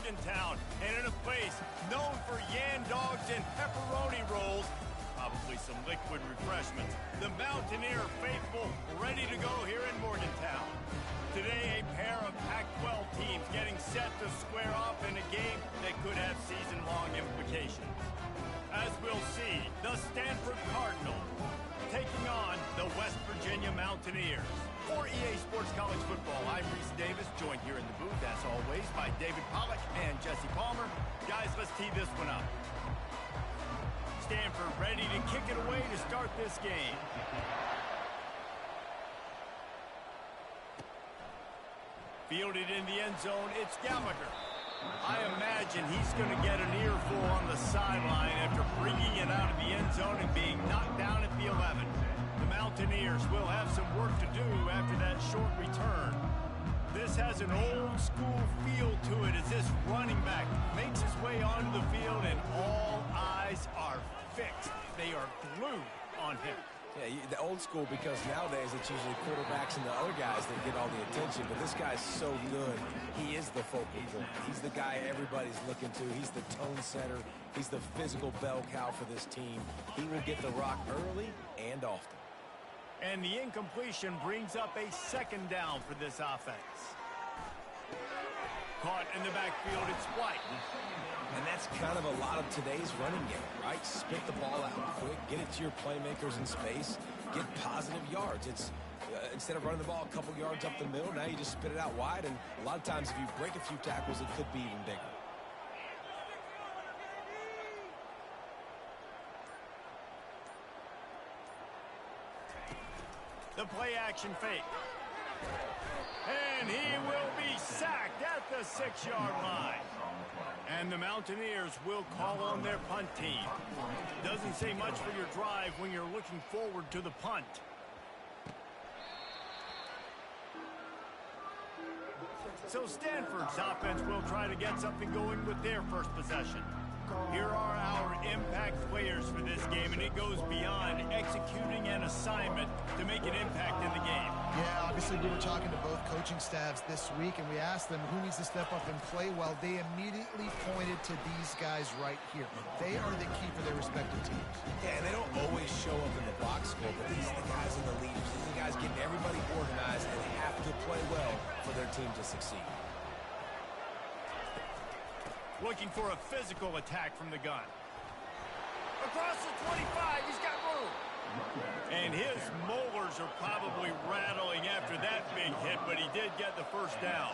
Morgantown, and in a place known for yan dogs and pepperoni rolls, probably some liquid refreshments, the Mountaineer faithful ready to go here in Morgantown. Today, a pair of Pac-12 teams getting set to square off in a game that could have season-long implications. As we'll see, the Stanford Cardinals taking on the West Virginia Mountaineers. For EA Sports College Football, I'm Reese Davis, joined here in the booth, as always, by David Pollack and Jesse Palmer. Guys, let's tee this one up. Stanford ready to kick it away to start this game. Fielded in the end zone, it's Gallagher. I imagine he's going to get an earful on the sideline after bringing it out of the end zone and being knocked down at the 11. The Mountaineers will have some work to do after that short return. This has an old-school feel to it as this running back makes his way onto the field and all eyes are fixed. They are glued on him. Yeah, the old school, because nowadays it's usually quarterbacks and the other guys that get all the attention, but this guy's so good. He is the focal point. He's the guy everybody's looking to. He's the tone setter. He's the physical bell cow for this team. He will get the rock early and often. And the incompletion brings up a second down for this offense. Caught in the backfield, it's White. And that's kind of a lot of today's running game, right? Spit the ball out quick, get it to your playmakers in space, get positive yards. It's instead of running the ball a couple yards up the middle, now you just spit it out wide, and a lot of times if you break a few tackles, it could be even bigger. The play action fake. And he will be sacked at the 6-yard line. And the Mountaineers will call on their punt team. Doesn't say much for your drive when you're looking forward to the punt. So Stanford's offense will try to get something going with their first possession. Here are our impact players for this game, and it goes beyond executing an assignment to make an impact in the game. Yeah, obviously we were talking to both coaching staffs this week, and we asked them who needs to step up and play well. They immediately pointed to these guys right here. They are the key for their respective teams. Yeah, and they don't always show up in the box score, but these are the guys in the leaders. These are the guys getting everybody organized and have to play well for their team to succeed. Looking for a physical attack from the gun. Across the 25, he's got room. And his molars are probably rattling after that big hit, but he did get the first down.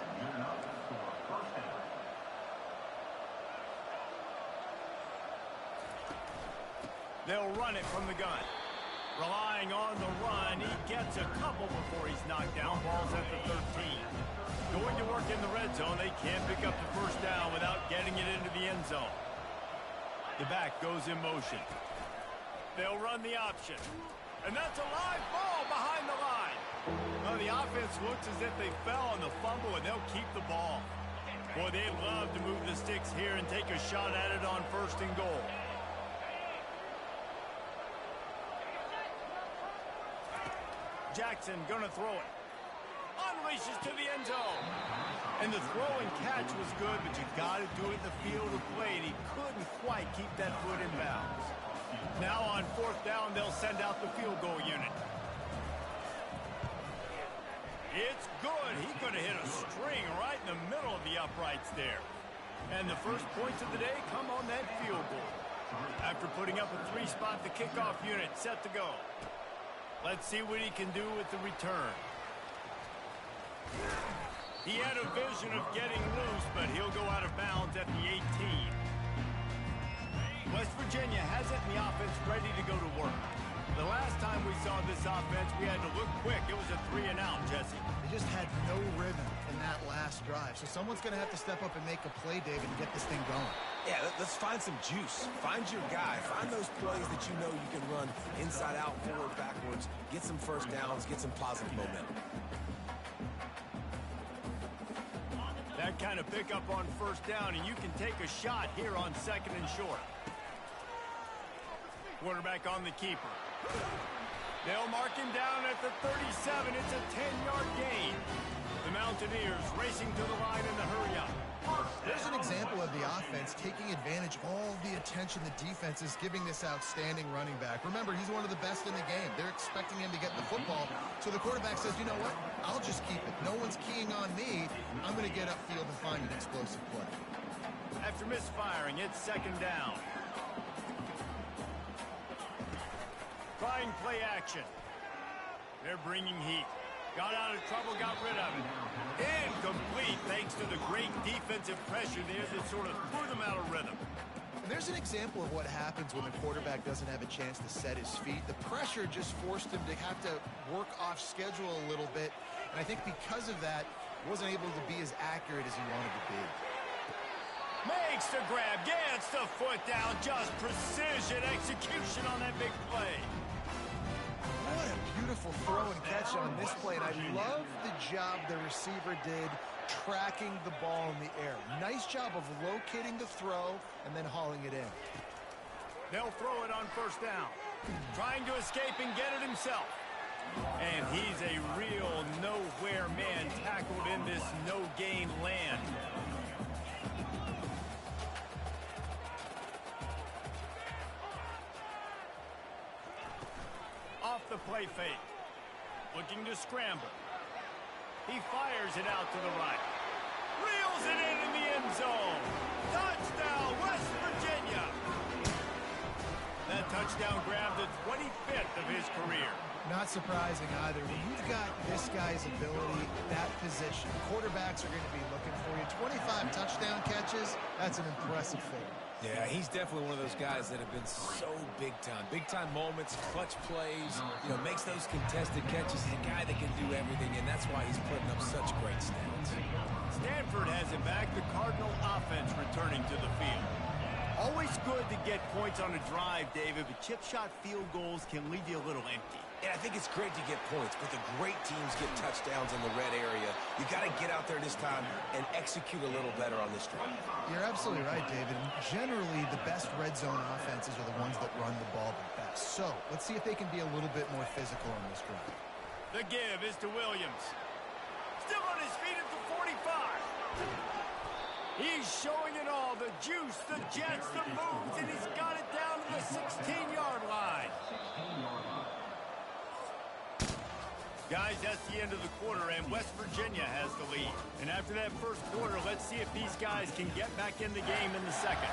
They'll run it from the gun. Relying on the run, he gets a couple before he's knocked down. Ball's at the 13. Going to work in the red zone. They can't pick up the first down without getting it into the end zone. The back goes in motion. They'll run the option. And that's a live ball behind the line. Well, the offense looks as if they fell on the fumble, and they'll keep the ball. Boy, they'd love to move the sticks here and take a shot at it on 1st and goal. Jackson gonna throw it. Unleashes to the end zone. And the throw and catch was good, but you got to do it in the field of play, and he couldn't quite keep that foot in bounds. Now on 4th down, they'll send out the field goal unit. It's good. He could have hit a string right in the middle of the uprights there. And the first points of the day come on that field goal. After putting up a 3-spot, the kickoff unit set to go. Let's see what he can do with the return. He had a vision of getting loose, but he'll go out of bounds at the 18. West Virginia has it in the offense ready to go to work. The last time we saw this offense, we had to look quick. It was a 3-and-out, Jesse. They just had no rhythm in that last drive. So someone's going to have to step up and make a play, David, and get this thing going. Yeah, let's find some juice. Find your guy. Find those plays that you know you can run inside out, forward, backwards. Get some first downs. Get some positive momentum. That kind of pickup on 1st down, and you can take a shot here on 2nd and short. Quarterback on the keeper. They'll mark him down at the 37. It's a 10-yard gain. The Mountaineers racing to the line in the hurry up. There's an example of the offense taking advantage of all the attention the defense is giving this outstanding running back. Remember, he's one of the best in the game. They're expecting him to get the football. So the quarterback says, you know what? I'll just keep it. No one's keying on me. I'm going to get upfield and find an explosive play. After misfiring, it's second down. Trying play action. They're bringing heat. Got out of trouble, got rid of it. Incomplete thanks to the great defensive pressure there that sort of threw them out of rhythm. And there's an example of what happens when the quarterback doesn't have a chance to set his feet. The pressure just forced him to have to work off schedule a little bit. And I think because of that, wasn't able to be as accurate as he wanted to be. Makes the grab, gets the foot down, just precision execution on that big play. What a beautiful throw and catch on this play, and I love the job the receiver did tracking the ball in the air. Nice job of locating the throw and then hauling it in. They'll throw it on first down. Trying to escape and get it himself. And he's a real nowhere man tackled in this no-gain land. Off the play fake. Looking to scramble. He fires it out to the right. Reels it in the end zone. Touchdown, West Virginia. That touchdown grabbed the 25th of his career. Not surprising either. When you've got this guy's ability at that position, quarterbacks are going to be looking for you. 25 touchdown catches, that's an impressive thing. Yeah, he's definitely one of those guys that have been so big time. Big time moments, clutch plays, makes those contested catches. He's a guy that can do everything, and that's why he's putting up such great stats. Stanford has it back. The Cardinal offense returning to the field. Always good to get points on a drive, David, but chip shot field goals can leave you a little empty. Yeah, I think it's great to get points, but the great teams get touchdowns in the red area. You got to get out there this time and execute a little better on this drive. You're absolutely right, David. Generally, the best red zone offenses are the ones that run the ball the best. So, let's see if they can be a little bit more physical on this drive. The give is to Williams. Still on his feet at the 45. He's showing it all. The juice, the jets, the moves, and he's got it down to the 16-yard line. Guys, that's the end of the quarter, and West Virginia has the lead. And after that first quarter, let's see if these guys can get back in the game in the second.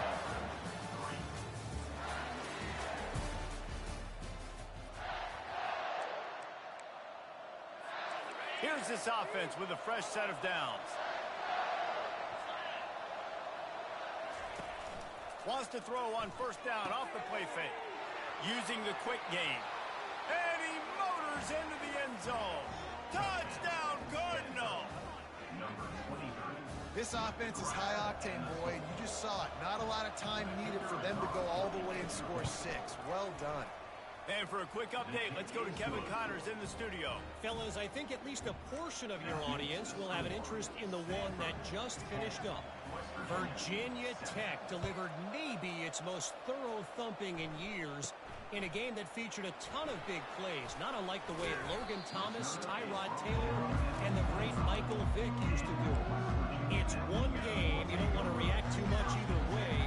Here's this offense with a fresh set of downs. Wants to throw on first down off the play fake. Using the quick game. And he motors into the end zone. Touchdown, Cardinal! This offense is high-octane, boy, and you just saw it. Not a lot of time needed for them to go all the way and score 6. Well done. And for a quick update, let's go to Kevin Connors in the studio. Fellas, I think at least a portion of your audience will have an interest in the one that just finished up. Virginia Tech delivered maybe its most thorough thumping in years in a game that featured a ton of big plays, not unlike the way Logan Thomas, Tyrod Taylor, and the great Michael Vick used to do it. It's one game. You don't want to react too much either way,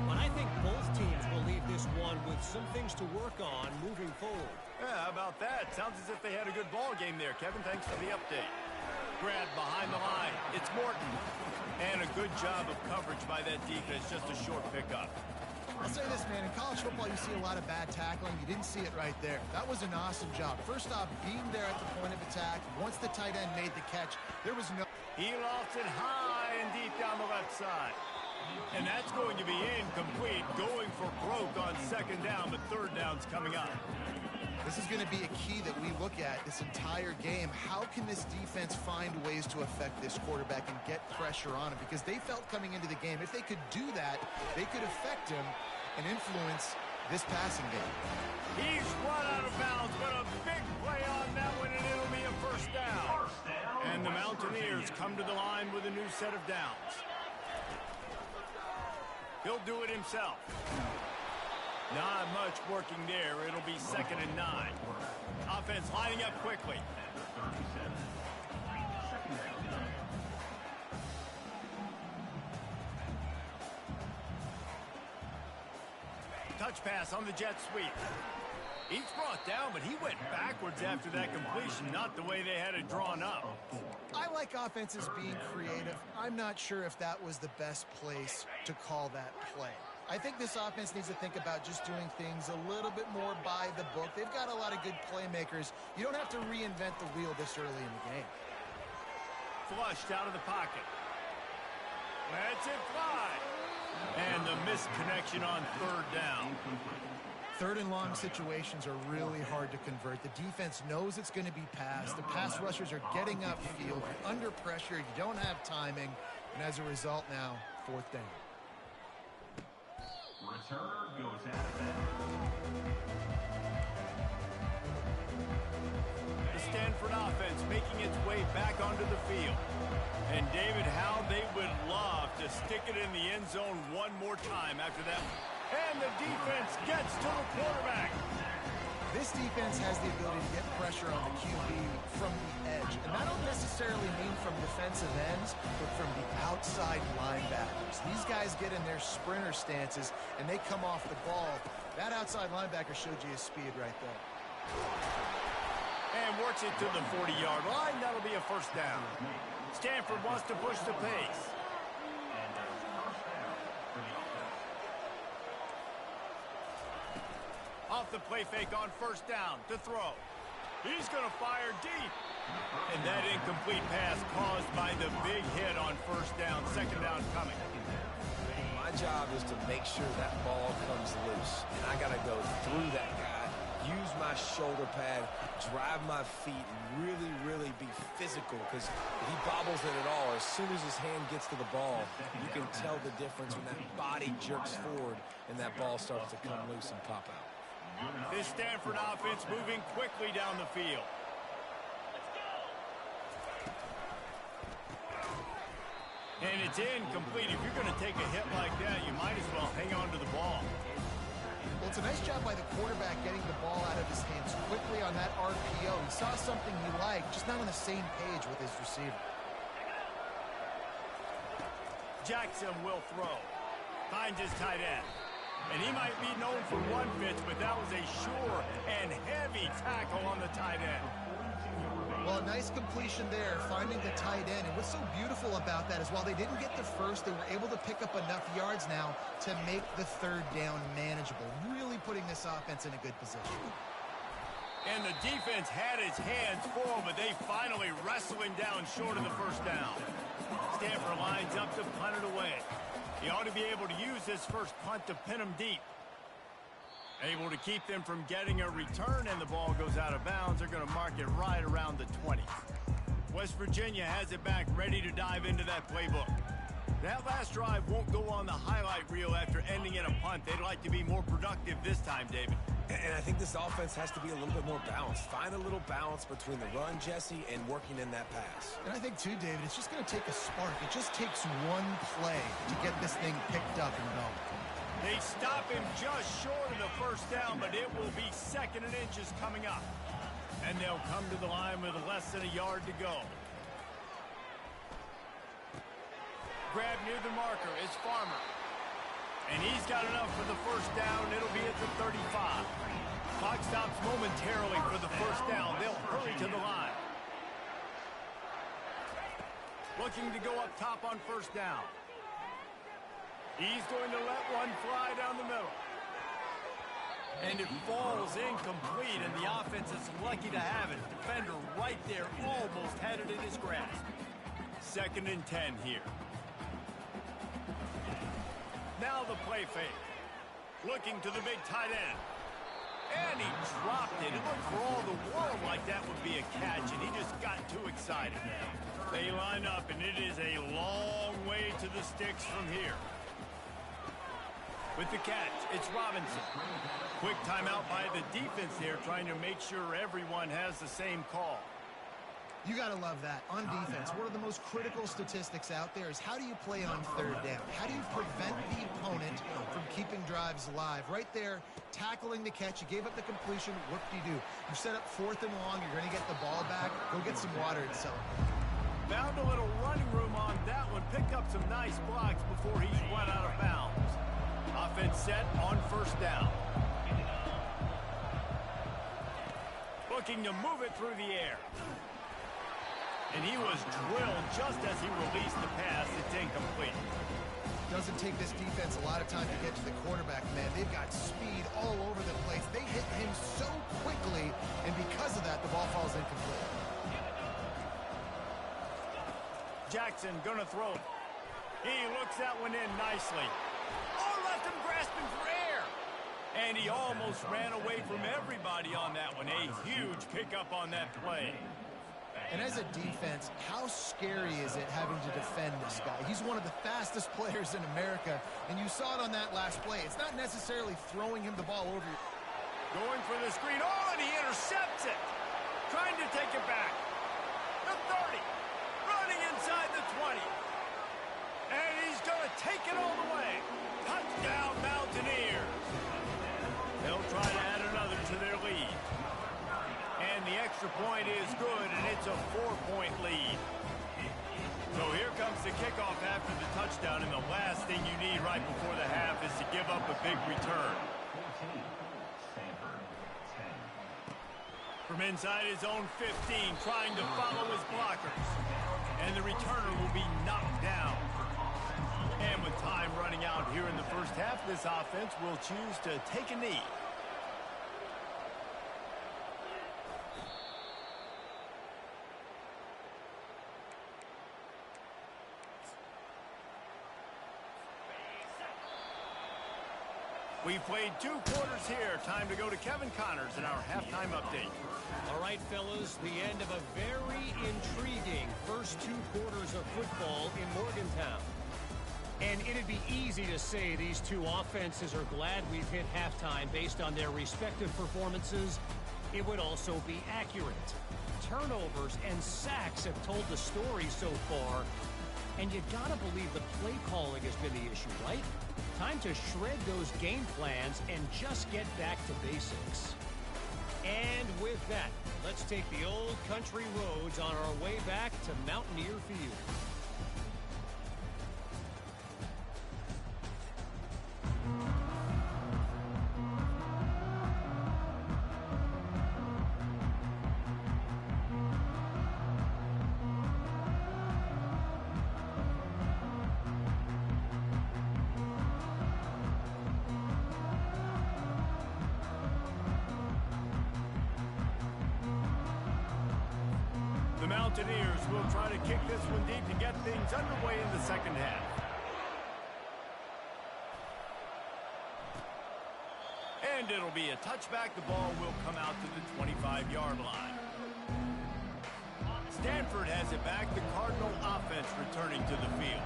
but I think both teams will leave this one with some things to work on moving forward. Yeah, how about that? Sounds as if they had a good ball game there. Kevin, thanks for the update. Grab behind the line. It's Morton. And a good job of coverage by that defense. Just a short pickup. I'll say this, man. In college football, you see a lot of bad tackling. You didn't see it right there. That was an awesome job. First off, being there at the point of attack. Once the tight end made the catch, there was no... He lofts it high and deep down the left side. And that's going to be incomplete. Going for broke on second down, but third down's coming up. This is going to be a key that we look at this entire game. How can this defense find ways to affect this quarterback and get pressure on him? Because they felt coming into the game, if they could do that, they could affect him and influence this passing game. He's run out of bounds, but a big play on that one, and it'll be a first down. And the Mountaineers come to the line with a new set of downs. He'll do it himself. Not much working there. It'll be 2nd and 9. Offense lining up quickly. touch pass on the jet sweep. He's brought down, but he went backwards after that completion, not the way they had it drawn up. I like offenses being creative. I'm not sure if that was the best place to call that play. I think this offense needs to think about just doing things a little bit more by the book. They've got a lot of good playmakers. You don't have to reinvent the wheel this early in the game. Flushed out of the pocket. Lets it fly. And the missed connection on third down. Third and long situations are really hard to convert. The defense knows it's going to be passed. The pass rushers are getting upfield. You're under pressure. You don't have timing. And as a result now, fourth down. Returner goes out of bounds. The Stanford offense making its way back onto the field. And David, how they would love to stick it in the end zone one more time after that. And the defense gets to the quarterback. This defense has the ability to get pressure on the QB from the edge. And I don't necessarily mean from defensive ends, but from the outside linebackers. These guys get in their sprinter stances, and they come off the ball. That outside linebacker showed you his speed right there. And works it to the 40-yard line. That'll be a first down. Stanford wants to push the pace. Off the play fake on first down to throw. He's going to fire deep. And that incomplete pass caused by the big hit on first down. Second down coming. My job is to make sure that ball comes loose. And I got to go through that guy, use my shoulder pad, drive my feet, and really, really be physical. Because if he bobbles it at all, as soon as his hand gets to the ball, you can tell the difference when that body jerks forward and that ball starts to come loose and pop out. This Stanford offense moving quickly down the field. And it's incomplete. If you're going to take a hit like that, you might as well hang on to the ball. Well, it's a nice job by the quarterback getting the ball out of his hands quickly on that RPO. He saw something he liked, just not on the same page with his receiver. Jackson will throw. Finds his tight end. And he might be known for one pitch, but that was a sure and heavy tackle on the tight end. Well, a nice completion there, finding the tight end. And what's so beautiful about that is while they didn't get the first, they were able to pick up enough yards now to make the third down manageable, really putting this offense in a good position. And the defense had its hands full, but they finally wrestled him down short of the first down. Stanford lines up to punt it away. He ought to be able to use his first punt to pin them deep. Able to keep them from getting a return, and the ball goes out of bounds. They're going to mark it right around the 20. West Virginia has it back, ready to dive into that playbook. That last drive won't go on the highlight reel after ending in a punt. They'd like to be more productive this time, David. And I think this offense has to be a little bit more balanced. Find a little balance between the run, Jesse, and working in that pass. And I think, too, David, it's just going to take a spark. It just takes one play to get this thing picked up and going. They stop him just short of the first down, but it will be second and inches coming up. And they'll come to the line with less than a yard to go. Grab near the marker is Farmer. And he's got enough for the first down. It'll be at the 35. Clock stops momentarily for the first down. They'll hurry to the line. Looking to go up top on first down. He's going to let one fly down the middle. And it falls incomplete, and the offense is lucky to have it. Defender right there almost had it in his grasp. Second and 10 here. Now the play fake. Looking to the big tight end. And he dropped it. It looked for all the world like that would be a catch, and he just got too excited. They line up, and it is a long way to the sticks from here. With the catch, it's Robinson. Quick timeout by the defense there, trying to make sure everyone has the same call. You got to love that. On defense, one of the most critical statistics out there is how do you play on third down? How do you prevent the opponent from keeping drives alive? Right there, tackling the catch. You gave up the completion. What do? You set up fourth and long. You're going to get the ball back. Go get some water and celebrate. Found a little running room on that one. Picked up some nice blocks before he's run out of bounds. offense set on first down. Looking to move it through the air. And he was drilled just as he released the pass. It's incomplete. Doesn't take this defense a lot of time to get to the quarterback, man. They've got speed all over the place. They hit him so quickly, and because of that, the ball falls incomplete. Jackson gonna throw it. He looks that one in nicely. Oh, left him grasping for air. And he almost ran away from everybody on that one. A huge pickup on that play. And as a defense, how scary is it having to defend this guy? He's one of the fastest players in America, and you saw it on that last play. It's not necessarily throwing him the ball over. Going for the screen. Oh, and he intercepts it. Trying to take it back. The 30. Running inside the 20. And he's going to take it all the way. Touchdown, Mountaineers. They'll try to add another to their lead. And the extra point is good, and it's a 4-point lead. So here comes the kickoff after the touchdown, and the last thing you need right before the half is to give up a big return. From inside his own 15, trying to follow his blockers. And the returner will be knocked down. And with time running out here in the first half, this offense will choose to take a knee. We've played 2 quarters here. Time to go to Kevin Connors in our halftime update. All right, fellas, the end of a very intriguing first 2 quarters of football in Morgantown. And it'd be easy to say these two offenses are glad we've hit halftime based on their respective performances. It would also be accurate. Turnovers and sacks have told the story so far. And you gotta believe the play calling has been the issue, right? Time to shred those game plans and just get back to basics. And with that, let's take the old country roads on our way back to Mountaineer Field. The Mountaineers will try to kick this one deep to get things underway in the second half. And it'll be a touchback. The ball will come out to the 25-yard line. Stanford has it back. The Cardinal offense returning to the field.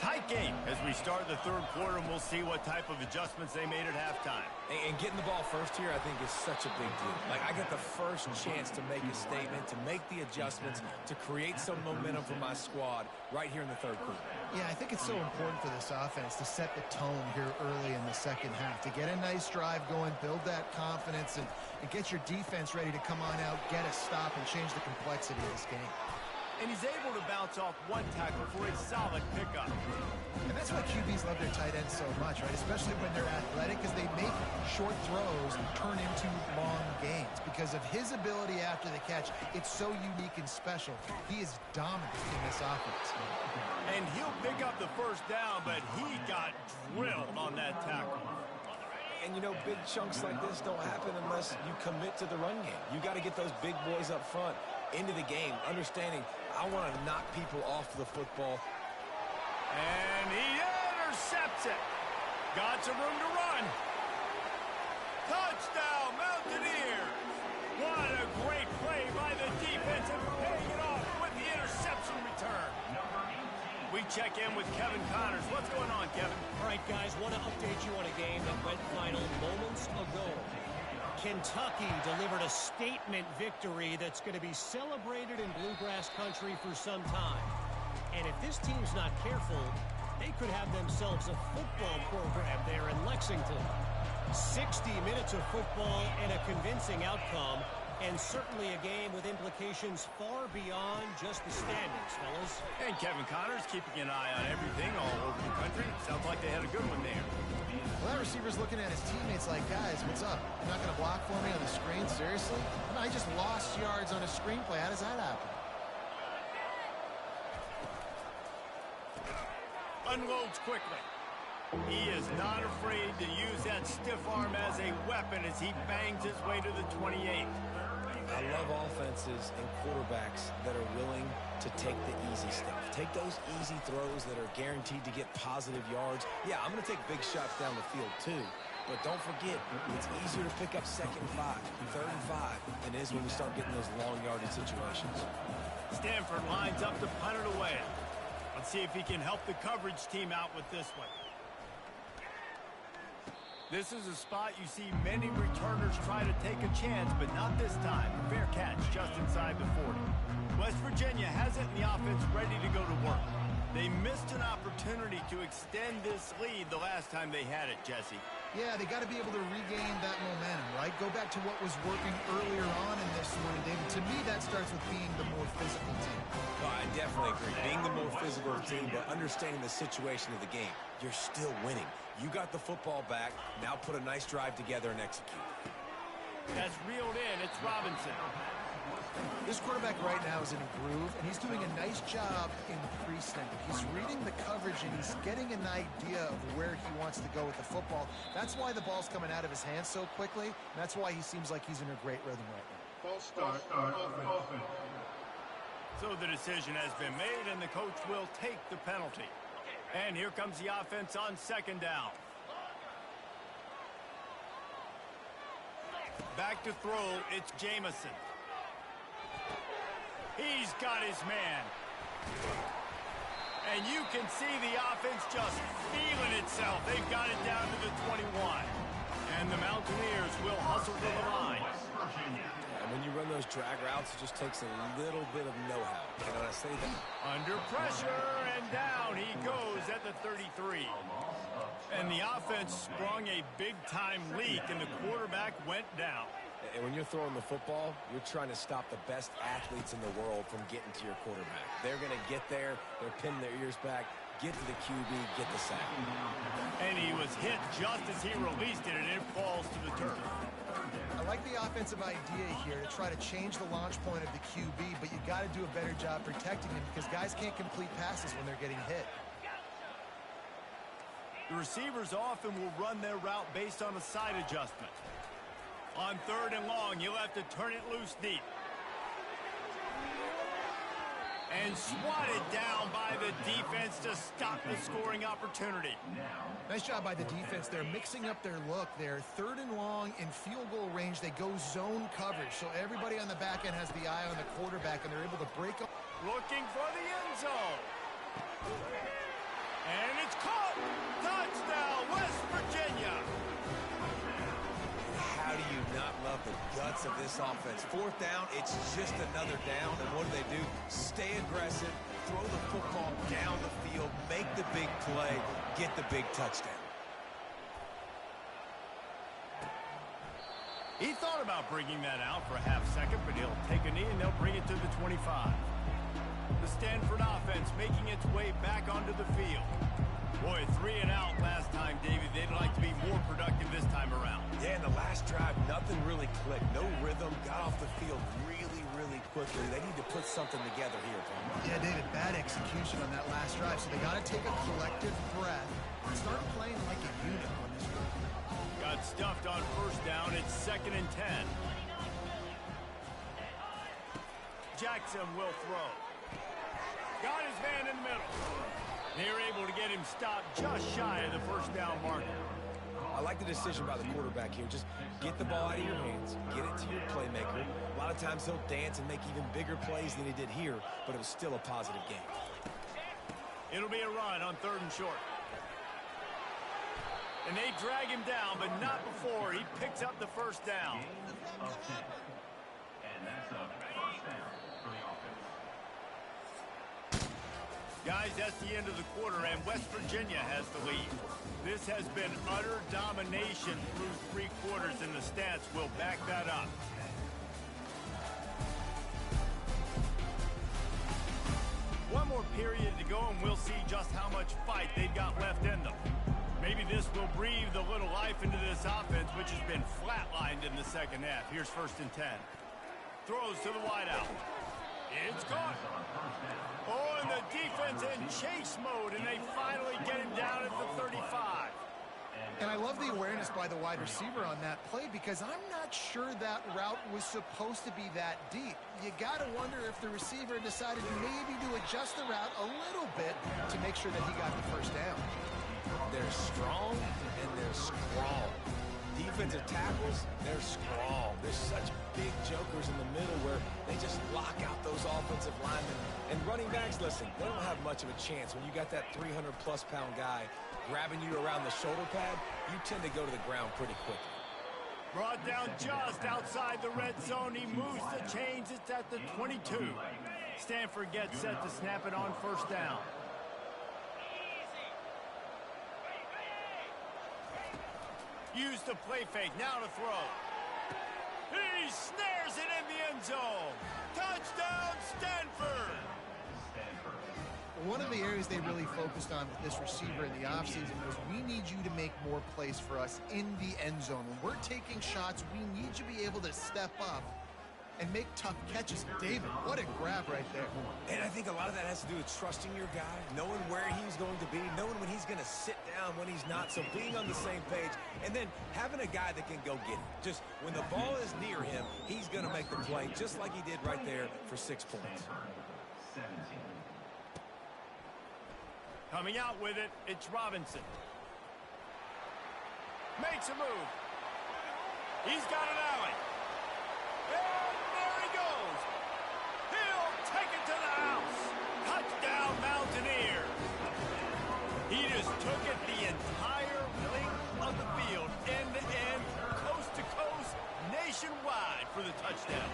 Tight game as we start the third quarter, and we'll see what type of adjustments they made at halftime. And getting the ball first here, I think, is such a big deal. Like, I get the first chance to make a statement, to make the adjustments, to create some momentum for my squad right here in the third quarter. Yeah, I think it's so important for this offense to set the tone here early in the second half, to get a nice drive going, build that confidence, and get your defense ready to come on out, get a stop, and change the complexity of this game. And he's able to bounce off one tackle for a solid pickup. And that's why QBs love their tight ends so much, right? Especially when they're athletic, because they make short throws turn into long gains. Because of his ability after the catch, it's so unique and special. He is dominant in this offense. And he'll pick up the first down, but he got drilled on that tackle. And, you know, big chunks like this don't happen unless you commit to the run game. You got to get those big boys up front into the game, understanding I want to knock people off the football. And he intercepts it. Got some room to run. Touchdown, Mountaineers. What a great play by the defense, and paying it off with the interception return. We check in with Kevin Connors. What's going on, Kevin? All right, guys, want to update you on a game that went final moments ago. Kentucky delivered a statement victory that's going to be celebrated in Bluegrass country for some time. And if this team's not careful, they could have themselves a football program there in Lexington. 60 minutes of football and a convincing outcome, and certainly a game with implications far beyond just the standings, fellas. And Kevin Connors keeping an eye on everything all over the country. Sounds like they had a good one there. Well, that receiver's looking at his teammates like, guys, what's up? You're not going to block for me on the screen? Seriously? I mean, I just lost yards on a screenplay. How does that happen? Unloads quickly. He is not afraid to use that stiff arm as a weapon as he bangs his way to the 28. I love offenses and quarterbacks that are willing to take the easy stuff. Take those easy throws that are guaranteed to get positive yards. Yeah, I'm going to take big shots down the field too. But don't forget, it's easier to pick up 2nd and 5, 3rd and 5 than it is when we start getting those long yardage situations. Stanford lines up to punt it away. Let's see if he can help the coverage team out with this one. This is a spot you see many returners try to take a chance, but not this time. Fair catch just inside the 40. West Virginia has it in the offense ready to go to work. They missed an opportunity to extend this lead the last time they had it, Jesse. Yeah, they got to be able to regain that momentum, right? Go back to what was working earlier on in this one, and David, to me, that starts with being the more physical team. Well, I definitely agree. Being the more physical team, but understanding the situation of the game. You're still winning. You got the football back. Now put a nice drive together and execute. That's reeled in. It's Robinson. This quarterback right now is in a groove, and he's doing a nice job in pre-snap. He's reading the coverage, and he's getting an idea of where he wants to go with the football. That's why the ball's coming out of his hands so quickly, and that's why he seems like he's in a great rhythm right now. False start, offense. So the decision has been made, and the coach will take the penalty. And here comes the offense on 2nd down. Back to throw, it's Jamison. He's got his man. And you can see the offense just feeling itself. They've got it down to the 21. And the Mountaineers will hustle to the line. And when you run those drag routes, it just takes a little bit of know-how. And when I say that, Under pressure, and down he goes at the 33. And the offense sprung a big-time leak, and the quarterback went down. and when you're throwing the football, you're trying to stop the best athletes in the world from getting to your quarterback. They're going to get there. They're pinning their ears back, get to the QB, get the sack. And he was hit just as he released it, and it falls to the turf. I like the offensive idea here to try to change the launch point of the QB, but you got to do a better job protecting him because guys can't complete passes when they're getting hit. The receivers often will run their route based on a side adjustment. On 3rd and long, you'll have to turn it loose deep. And swatted down by the defense to stop the scoring opportunity. Nice job by the defense. They're mixing up their look. They're 3rd and long in field goal range. They go zone coverage, so everybody on the back end has the eye on the quarterback, and they're able to break up. Looking for the end zone. And it's caught. Touchdown, West Virginia. How do you not love the guts of this offense? 4th down, it's just another down. And what do? Stay aggressive, throw the football down the field, make the big play, get the big touchdown. He thought about bringing that out for a half second, but he'll take a knee and they'll bring it to the 25. The Stanford offense making its way back onto the field. Boy, 3 and out last time, David. They'd like to be more productive this time around. Yeah, in the last drive, nothing really clicked. No rhythm, got off the field really, really quickly. They need to put something together here, Tom. Yeah, David, bad execution on that last drive, so they got to take a collective breath and start playing like a unit on this one. Got stuffed on 1st down. It's 2nd and 10. Jackson will throw. Got his man in the middle. They're able to get him stopped just shy of the 1st down marker. I like the decision by the quarterback here. Just get the ball out of your hands, get it to your playmaker. A lot of times he'll dance and make even bigger plays than he did here, but it was still a positive game. It'll be a run on 3rd and short. And they drag him down, but not before he picks up the 1st down. Of 10. And that's a 1st down for the offense. Guys, that's the end of the quarter, and West Virginia has the lead. This has been utter domination through 3 quarters, and the stats will back that up. One more period to go, and we'll see just how much fight they've got left in them. Maybe this will breathed a little life into this offense, which has been flatlined in the second half. Here's 1st and 10. Throws to the wideout. It's gone. Oh, and the defense in chase mode, and they finally get him down at the 35. And I love the awareness by the wide receiver on that play because I'm not sure that route was supposed to be that deep. You got to wonder if the receiver decided maybe to adjust the route a little bit to make sure that he got the first down. They're strong and they're scrawl. Defensive tackles, they're scrawl. There's such big jokers in the middle where they just lock out those offensive linemen. And running backs, listen, they don't have much of a chance. When you got that 300-plus pound guy grabbing you around the shoulder pad, you tend to go to the ground pretty quickly. Brought down just outside the red zone. He moves the chains. It's at the 22. Stanford gets set to snap it on 1st down. Use the play fake. Now to throw. He snares it in the end zone. Touchdown, Stanford. One of the areas they really focused on with this receiver in the offseason was we need you to make more plays for us in the end zone. When we're taking shots, we need you to be able to step up and make tough catches. David, what a grab right there. And I think a lot of that has to do with trusting your guy, knowing where he's going to be, knowing when he's going to sit down, when he's not. So being on the same page, and then having a guy that can go get it. Just when the ball is near him, he's going to make the play, just like he did right there for 6 points. Coming out with it, it's Robinson. Makes a move. He's got an alley. And there he goes. He'll take it to the house. Touchdown, Mountaineers. He just took it the entire length of the field, end-to-end, coast-to-coast, nationwide for the touchdown.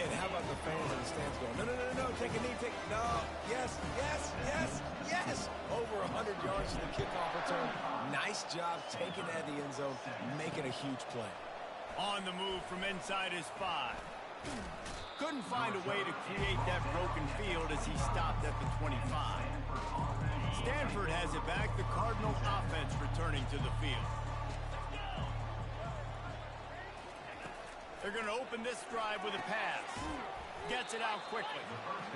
And how about the fans in the stands going, no, take a knee, no, yes. Over 100 yards to the kickoff return. Nice job taking that to the end zone, making a huge play. On the move from inside his 5. Couldn't find a way to create that broken field as he stopped at the 25. Stanford has it back. The Cardinal offense returning to the field. They're going to open this drive with a pass. Gets it out quickly.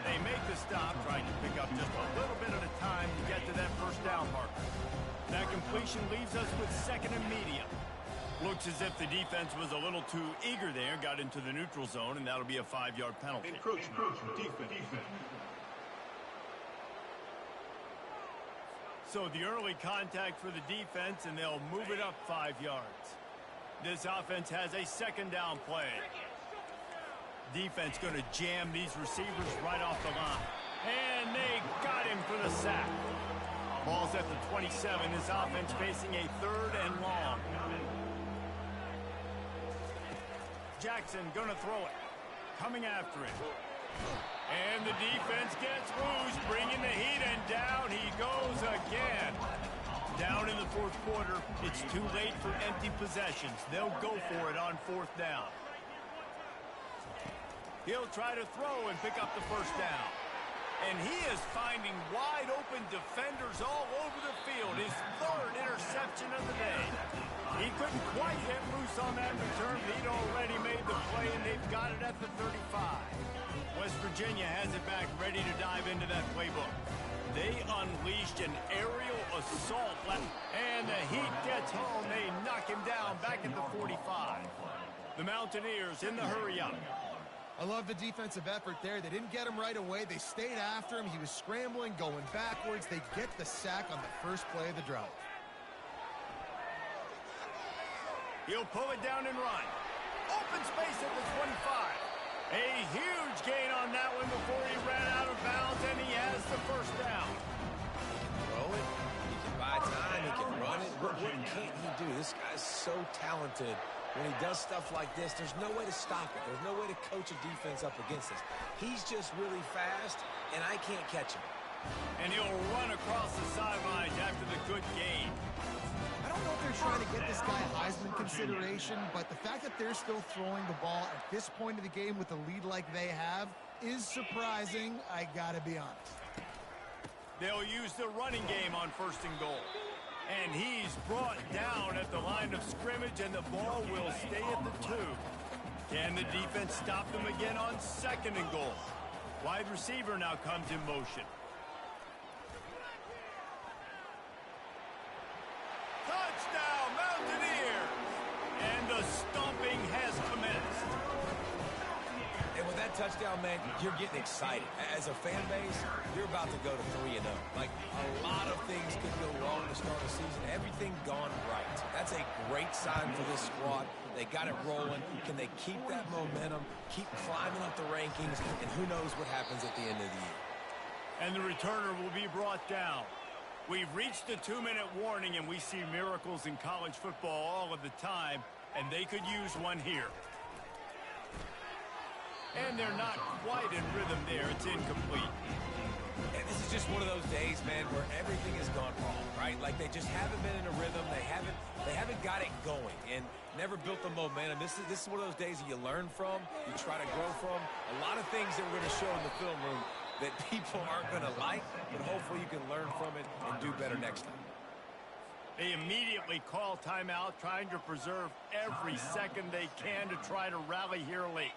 They make the stop, trying to pick up just a little bit at a time to get to that 1st down marker. That completion leaves us with 2nd and medium. Looks as if the defense was a little too eager there, got into the neutral zone, and that'll be a 5-yard penalty. Encroachment. Defense. So the early contact for the defense, and they'll move it up 5 yards. This offense has a 2nd down play. Defense going to jam these receivers right off the line. And they got him for the sack. Ball's at the 27. This offense facing a 3rd and long. Jackson going to throw it. Coming after it. And the defense gets loose, bringing the heat, and down he goes again. Down in the 4th quarter, it's too late for empty possessions. They'll go for it on 4th down. He'll try to throw and pick up the 1st down. And he is finding wide open defenders all over the field. His 3rd interception of the day. He couldn't quite get loose on that return, but he'd already made the play, and they've got it at the 35. West Virginia has it back, ready to dive into that playbook. They unleashed an aerial assault, and the Heat gets home. They knock him down back at the 45. The Mountaineers in the hurry-up. I love the defensive effort there. They didn't get him right away. They stayed after him. He was scrambling, going backwards. They get the sack on the first play of the drive. He'll pull it down and run. Open space at the 25. A huge gain on that one before he ran out of bounds, and he has the 1st down. Throw it. He can buy time. He can run it. What can't he do? This guy's so talented. When he does stuff like this, there's no way to stop it. There's no way to coach a defense up against this. He's just really fast, and I can't catch him. And he'll run across the sidelines after the good game. I don't know if they're trying to get this guy Heisman consideration, but the fact that they're still throwing the ball at this point of the game with a lead like they have is surprising, I gotta be honest. They'll use the running game on 1st and goal. And he's brought down at the line of scrimmage, and the ball will stay at the 2. Can the defense stop them again on 2nd and goal? Wide receiver now comes in motion. Touchdown, Mountaineers! And the stomping has commenced. And with that touchdown, man, you're getting excited. As a fan base, you're about to go to 3-0. Like, a lot of things could go wrong to start the season. Everything gone right. That's a great sign for this squad. They got it rolling. Can they keep that momentum, keep climbing up the rankings, and who knows what happens at the end of the year. And the returner will be brought down. We've reached the 2-minute warning, and we see miracles in college football all of the time, and they could use one here. And they're not quite in rhythm there. It's incomplete. And this is just one of those days, man, where everything has gone wrong, right? Like, they just haven't been in a rhythm. They haven't got it going and never built the momentum. This is one of those days that you learn from, you try to grow from. A lot of things that we're going to show in the film room that people aren't going to like, but hopefully you can learn from it and do better next time. They immediately call timeout, trying to preserve every second they can to try to rally here late.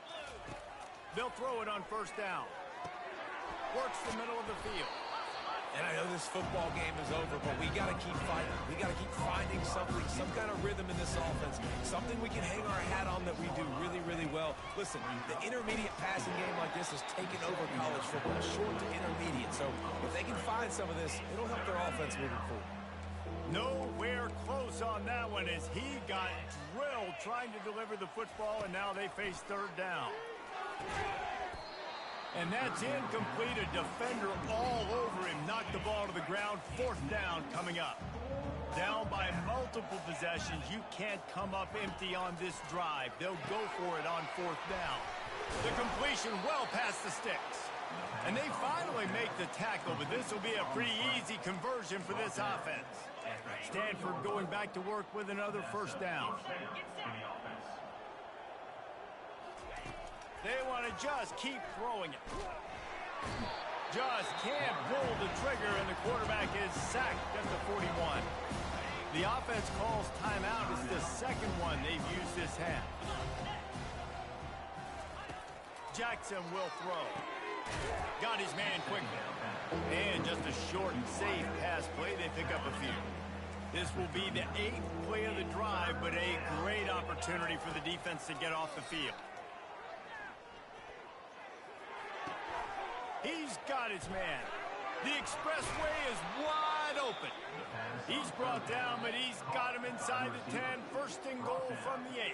They'll throw it on 1st down. Works the middle of the field. And I know this football game is over, but we got to keep fighting. We got to keep finding something, some kind of rhythm in this offense, something we can hang our hat on that we do really, really well. Listen, the intermediate passing game like this has taken over college football, short to intermediate. So if they can find some of this, it'll help their offense moving forward. Nowhere close on that one as he got drilled trying to deliver the football, and now they face 3rd down. And that's incomplete. A defender all over him. Knocked the ball to the ground. 4th down coming up. Down by multiple possessions. You can't come up empty on this drive. They'll go for it on 4th down. The completion well past the sticks. And they finally make the tackle, but this will be a pretty easy conversion for this offense. Stanford going back to work with another 1st down. They want to just keep throwing it. Just can't pull the trigger, and the quarterback is sacked at the 41. The offense calls timeout. It's the 2nd one they've used this half. Jackson will throw. Got his man quickly. And just a short and safe pass play. They pick up a few. This will be the 8th play of the drive, but a great opportunity for the defense to get off the field. He's got his man. The expressway is wide open. He's brought down, but he's got him inside the 10. 1st and goal from the 8.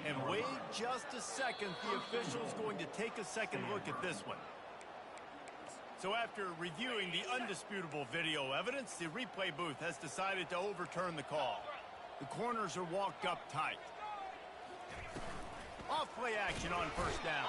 And wait just a second. The official's going to take a second look at this one. So after reviewing the undisputable video evidence, the replay booth has decided to overturn the call. The corners are walked up tight. Off play action on 1st down.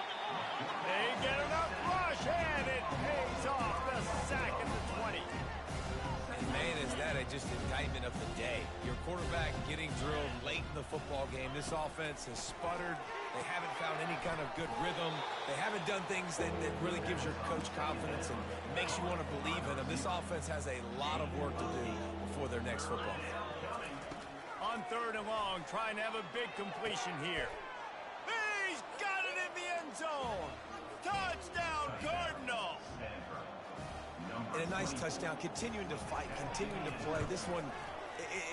They get enough rush, and it pays off. The sack at the 20. And man, is that just indictment of the day. Your quarterback getting drilled late in the football game. This offense has sputtered. They haven't found any kind of good rhythm. They haven't done things that really gives your coach confidence and makes you want to believe in them. This offense has a lot of work to do before their next football game. On 3rd and long, trying to have a big completion here. He's got it in the end zone. Touchdown, Cardinal. And a nice touchdown, continuing to fight, continuing to play. This one,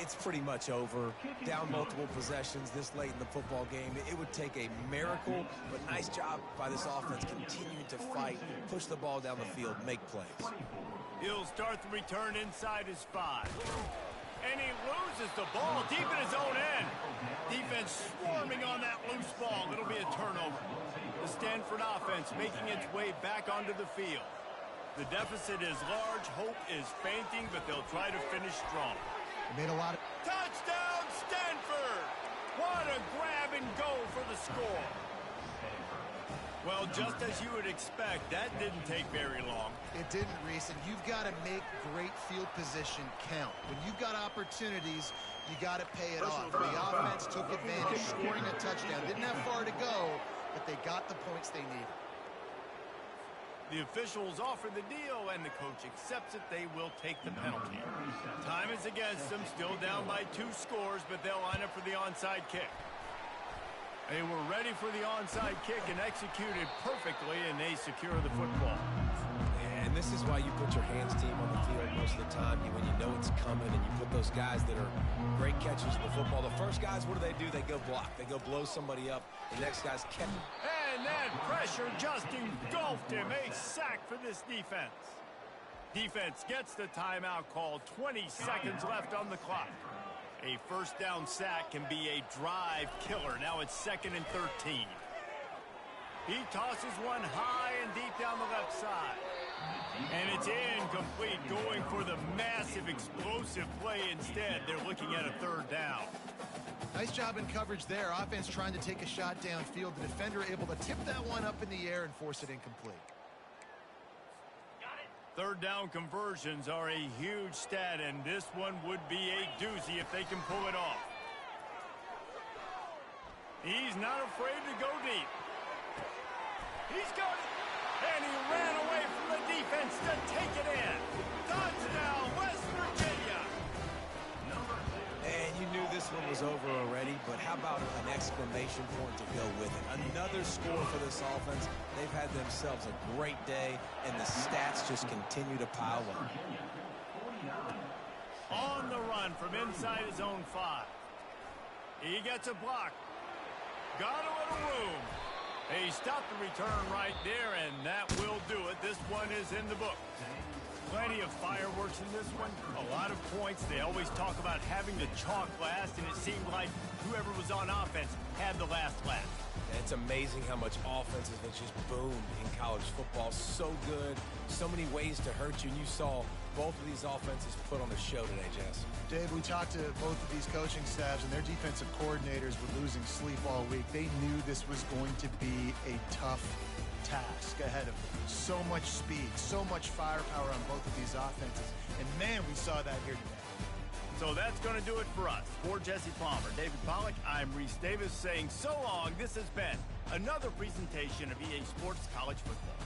it's pretty much over. Down multiple possessions this late in the football game. It would take a miracle, but nice job by this offense continuing to fight, push the ball down the field, make plays. He'll start the return inside his 5. And he loses the ball deep in his own end. Defense swarming on that loose ball. It'll be a turnover. The Stanford offense making its way back onto the field. The deficit is large. Hope is fainting, but they'll try to finish strong. They made a lot of... Touchdown, Stanford! What a grab and go for the score. Well, just as you would expect, that didn't take very long. It didn't, Reese, and you've got to make great field position count. When you've got opportunities, you got to pay it off. The offense took advantage, scoring a touchdown. Didn't have far to go, but they got the points they needed. The officials offer the deal, and the coach accepts it. They will take the penalty. Time is against them, still down by 2 scores, but they'll line up for the onside kick. They were ready for the onside kick and executed perfectly, and they secure the football. And this is why you put your hands team on the field most of the time. When you know it's coming, and you put those guys that are great catchers of the football. The first guys, what do? They go block. They go blow somebody up. The next guy's catch. And that pressure just engulfed him. A sack for this defense. Defense gets the timeout call. 20 seconds left on the clock. A first down sack can be a drive killer. Now it's 2nd and 13. He tosses one high and deep down the left side. And it's incomplete, going for the massive explosive play instead. They're looking at a 3rd down. Nice job in coverage there. Offense trying to take a shot downfield. The defender able to tip that one up in the air and force it incomplete. 3rd down conversions are a huge stat, and this one would be a doozy if they can pull it off. He's not afraid to go deep. He's got it. And he ran away from the defense to take it in. Touchdown, West Virginia. And you knew this one was over already, but how about an exclamation point to go with it? Another score for this offense. They've had themselves a great day, and the stats just continue to pile up. On the run from inside his own 5. He gets a block. Got a little room. He stopped the return right there, and that will do it. This one is in the book. Plenty of fireworks in this one. A lot of points. They always talk about having the chalk last, and it seemed like whoever was on offense had the last laugh. It's amazing how much offenses have just boomed in college football. So good. So many ways to hurt you. And you saw both of these offenses put on a show today, Jess. Dave, we talked to both of these coaching staffs, and their defensive coordinators were losing sleep all week. They knew this was going to be a tough task ahead of them. So much speed, so much firepower on both of these offenses. And, man, we saw that here today. So that's going to do it for us. For Jesse Palmer, David Pollack, I'm Reese Davis saying so long. This has been another presentation of EA Sports College Football.